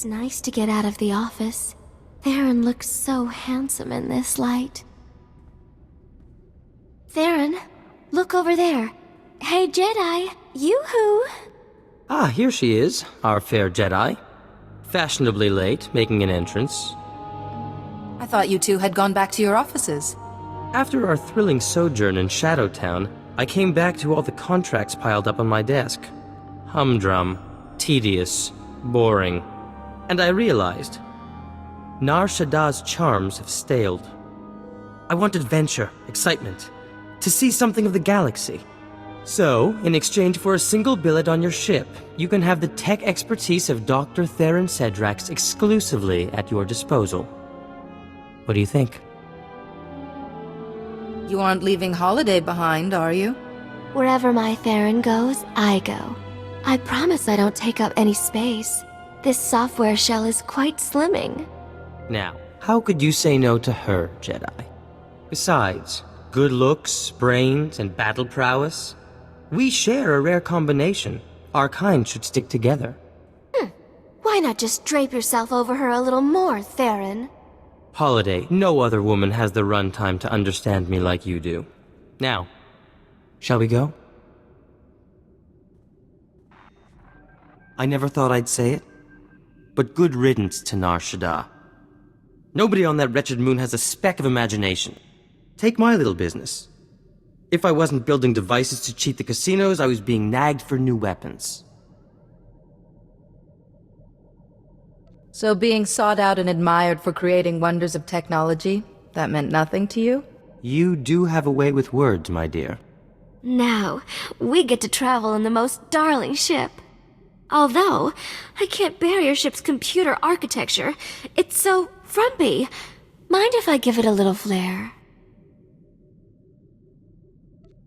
It's nice to get out of the office. Theron looks so handsome in this light. Theron, look over there. Hey, Jedi, yoo-hoo! Ah, here she is, our fair Jedi. Fashionably late, making an entrance. I thought you two had gone back to your offices. After our thrilling sojourn in Shadowtown, I came back to all the contracts piled up on my desk. Humdrum, tedious, boring. And I realized, Nar Shaddah's charms have staled. I want adventure, excitement, to see something of the galaxy. So, in exchange for a single billet on your ship, you can have the tech expertise of Dr. Tharan Cedrax exclusively at your disposal. What do you think? You aren't leaving Holiday behind, are you? Wherever my Theron goes, I go. I promise I don't take up any space. This software shell is quite slimming. Now, how could you say no to her, Jedi? Besides, good looks, brains, and battle prowess. We share a rare combination. Our kind should stick together. Why not just drape yourself over her a little more, Theron? Holiday, no other woman has the runtime to understand me like you do. Now, shall we go? I never thought I'd say it, but good riddance to Nar Shaddaa. Nobody on that wretched moon has a speck of imagination. Take my little business. If I wasn't building devices to cheat the casinos, I was being nagged for new weapons. So being sought out and admired for creating wonders of technology, that meant nothing to you? You do have a way with words, my dear. Now, we get to travel in the most darling ship. Although, I can't bear your ship's computer architecture. It's so frumpy. Mind if I give it a little flair?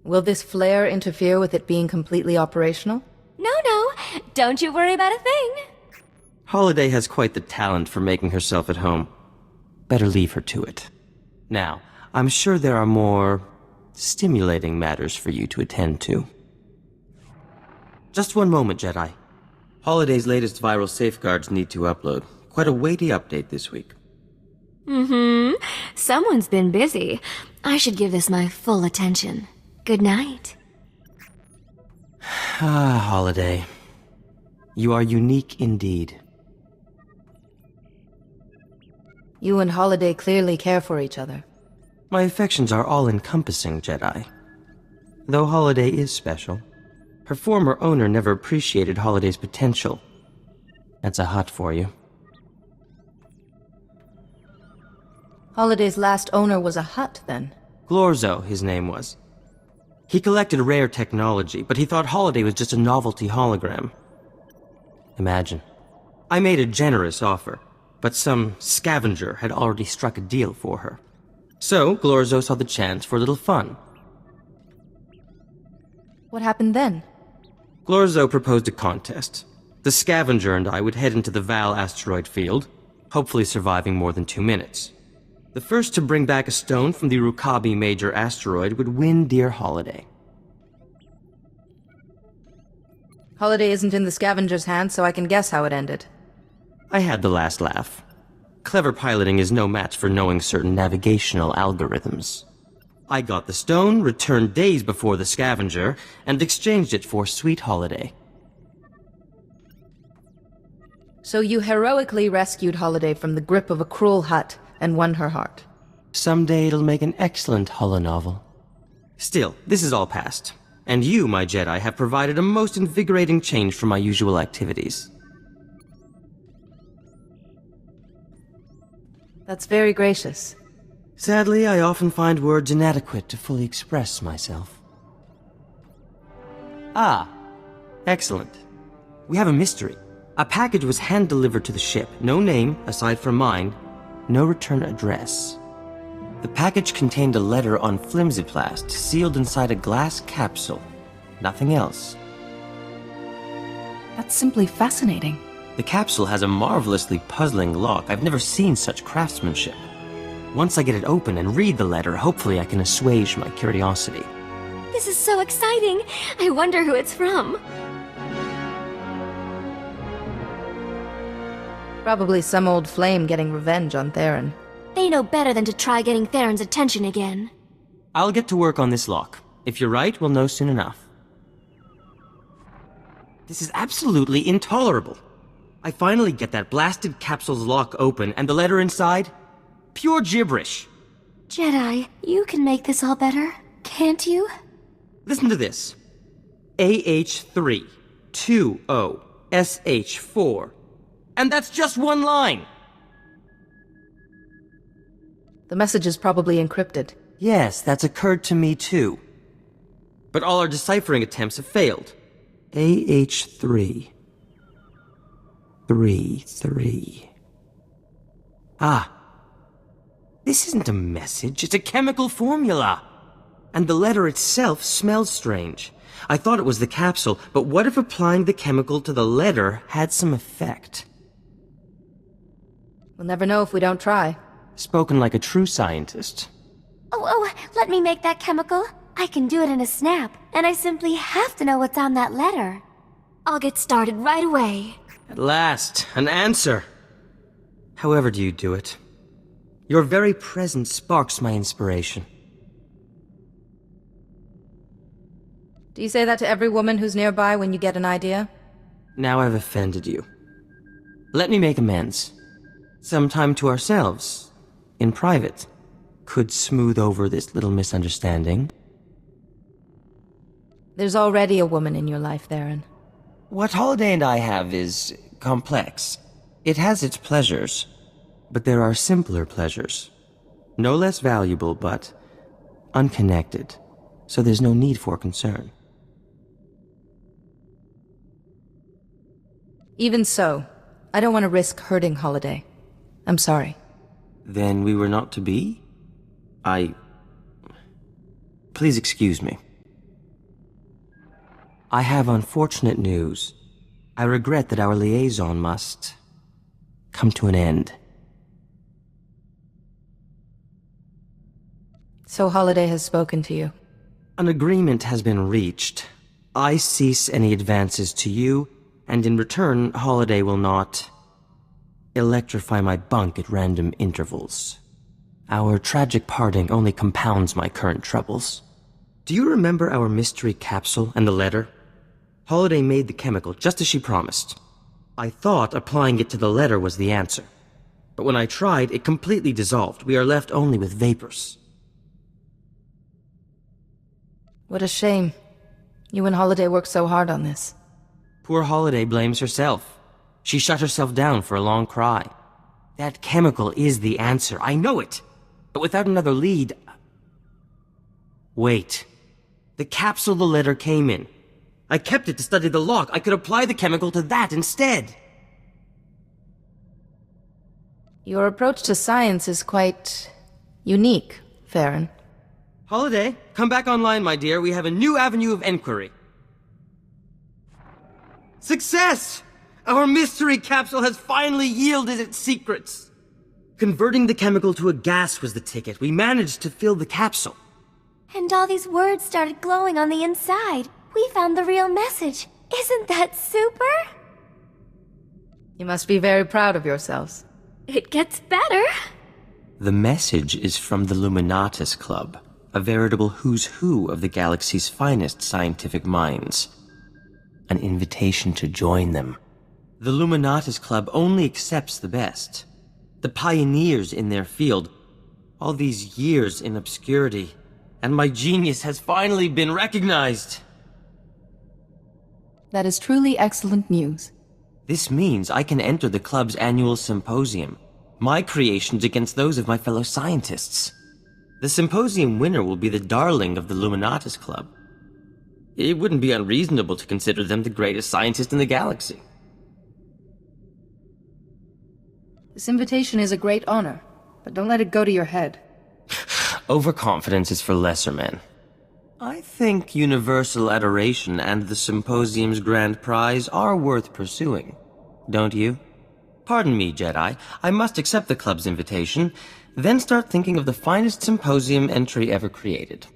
Will this flare interfere with it being completely operational? No, don't you worry about a thing. Holiday has quite the talent for making herself at home. Better leave her to it. Now, I'm sure there are more stimulating matters for you to attend to. Just one moment, Jedi. Holiday's latest viral safeguards need to upload. Quite a weighty update this week. Someone's been busy. I should give this my full attention. Good night. Ah, Holiday. You are unique indeed. You and Holiday clearly care for each other. My affections are all-encompassing, Jedi. Though Holiday is special, her former owner never appreciated Holiday's potential. That's a hut for you. Holiday's last owner was a hut, then? Glorzo, his name was. He collected rare technology, but he thought Holiday was just a novelty hologram. Imagine. I made a generous offer, but some scavenger had already struck a deal for her. So, Glorzo saw the chance for a little fun. What happened then? Glorzo proposed a contest. The scavenger and I would head into the Val asteroid field, hopefully surviving more than 2 minutes. The first to bring back a stone from the Rukabi major asteroid would win dear Holiday. Holiday isn't in the scavenger's hands, so I can guess how it ended. I had the last laugh. Clever piloting is no match for knowing certain navigational algorithms. I got the stone, returned days before the scavenger, and exchanged it for sweet Holiday. So you heroically rescued Holiday from the grip of a cruel hut and won her heart. Someday it'll make an excellent holonovel. Still, this is all past. And you, my Jedi, have provided a most invigorating change from my usual activities. That's very gracious. Sadly, I often find words inadequate to fully express myself. Ah, excellent. We have a mystery. A package was hand-delivered to the ship. No name, aside from mine. No return address. The package contained a letter on flimsiplast, sealed inside a glass capsule. Nothing else. That's simply fascinating. The capsule has a marvelously puzzling lock. I've never seen such craftsmanship. Once I get it open and read the letter, hopefully I can assuage my curiosity. This is so exciting. I wonder who it's from. Probably some old flame getting revenge on Theron. They know better than to try getting Theron's attention again. I'll get to work on this lock. If you're right, we'll know soon enough. This is absolutely intolerable. I finally get that blasted capsule's lock open, and the letter inside? Pure gibberish. Jedi, you can make this all better, can't you? Listen to this. AH3, 2O, SH4. And that's just one line! The message is probably encrypted. Yes, that's occurred to me too. But all our deciphering attempts have failed. AH3. 3. Ah. This isn't a message, it's a chemical formula. And the letter itself smells strange. I thought it was the capsule, but what if applying the chemical to the letter had some effect? We'll never know if we don't try. Spoken like a true scientist. Oh, let me make that chemical. I can do it in a snap, and I simply have to know what's on that letter. I'll get started right away. At last, an answer. However do you do it? Your very presence sparks my inspiration. Do you say that to every woman who's nearby when you get an idea? Now I've offended you. Let me make amends. Some time to ourselves, in private, could smooth over this little misunderstanding. There's already a woman in your life, Theron. What Holiday and I have is complex. It has its pleasures, but there are simpler pleasures. No less valuable, but unconnected, so there's no need for concern. Even so, I don't want to risk hurting Holiday. I'm sorry. Then we were not to be? Please excuse me. I have unfortunate news. I regret that our liaison must come to an end. So Holiday has spoken to you. An agreement has been reached. I cease any advances to you, and in return, Holiday will not electrify my bunk at random intervals. Our tragic parting only compounds my current troubles. Do you remember our mystery capsule and the letter? Holiday made the chemical just as she promised. I thought applying it to the letter was the answer. But when I tried, it completely dissolved. We are left only with vapors. What a shame. You and Holiday worked so hard on this. Poor Holiday blames herself. She shut herself down for a long cry. That chemical is the answer. I know it. But without another lead... Wait. The capsule the letter came in. I kept it to study the lock. I could apply the chemical to that instead. Your approach to science is quite unique, Theron. Holiday, come back online, my dear. We have a new avenue of enquiry. Success! Our mystery capsule has finally yielded its secrets. Converting the chemical to a gas was the ticket. We managed to fill the capsule. And all these words started glowing on the inside. We found the real message. Isn't that super? You must be very proud of yourselves. It gets better. The message is from the Luminatus Club, a veritable who's who of the galaxy's finest scientific minds. An invitation to join them. The Luminatus Club only accepts the best. The pioneers in their field. All these years in obscurity. And my genius has finally been recognized. That is truly excellent news. This means I can enter the club's annual symposium. My creations against those of my fellow scientists. The symposium winner will be the darling of the Luminatus Club. It wouldn't be unreasonable to consider them the greatest scientist in the galaxy. This invitation is a great honor, but don't let it go to your head. Overconfidence is for lesser men. I think universal adoration and the symposium's grand prize are worth pursuing. Don't you? Pardon me, Jedi. I must accept the club's invitation, then start thinking of the finest symposium entry ever created.